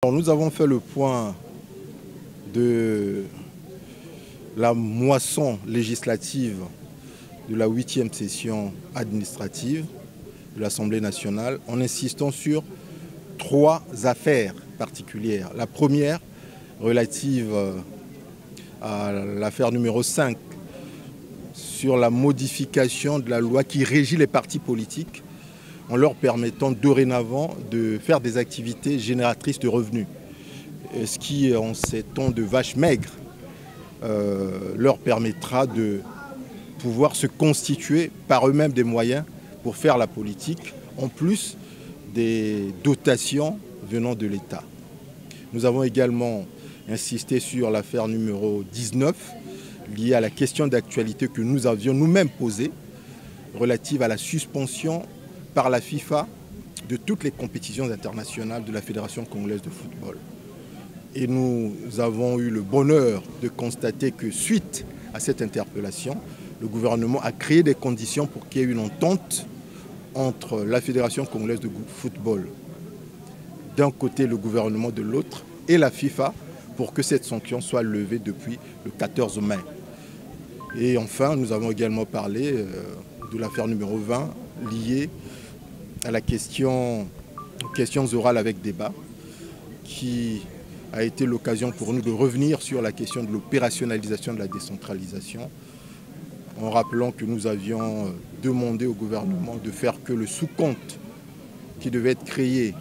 Alors, nous avons fait le point de la moisson législative de la 8e session administrative de l'Assemblée nationale en insistant sur 3 affaires particulières. La première, relative à l'affaire numéro 5, sur la modification de la loi qui régit les partis politiques en leur permettant dorénavant de faire des activités génératrices de revenus. Ce qui, en ces temps de vaches maigres, leur permettra de pouvoir se constituer par eux-mêmes des moyens pour faire la politique, en plus des dotations venant de l'État. Nous avons également insisté sur l'affaire numéro 19, liée à la question d'actualité que nous avions nous-mêmes posée, relative à la suspension par la FIFA de toutes les compétitions internationales de la Fédération congolaise de football. Et nous avons eu le bonheur de constater que suite à cette interpellation, le gouvernement a créé des conditions pour qu'il y ait une entente entre la Fédération congolaise de football d'un côté, le gouvernement de l'autre, et la FIFA pour que cette sanction soit levée depuis le 14 mai. Et enfin, nous avons également parlé de l'affaire numéro 20 liée à la questions orales avec débat, qui a été l'occasion pour nous de revenir sur la question de l'opérationnalisation de la décentralisation, en rappelant que nous avions demandé au gouvernement de faire que le sous-compte qui devait être créé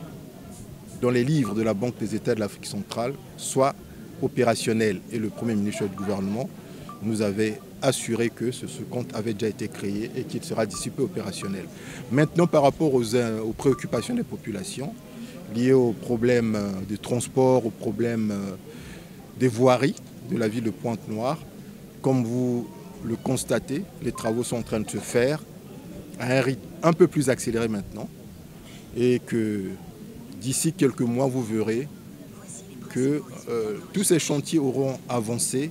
dans les livres de la Banque des États de l'Afrique centrale soit opérationnel. Et le Premier ministre du gouvernement nous avait assuré que ce compte avait déjà été créé et qu'il sera d'ici peu opérationnel. Maintenant, par rapport aux préoccupations des populations liées aux problèmes de transport, aux problèmes des voiries de la ville de Pointe-Noire, comme vous le constatez, les travaux sont en train de se faire à un rythme un peu plus accéléré maintenant et que d'ici quelques mois, vous verrez que tous ces chantiers auront avancé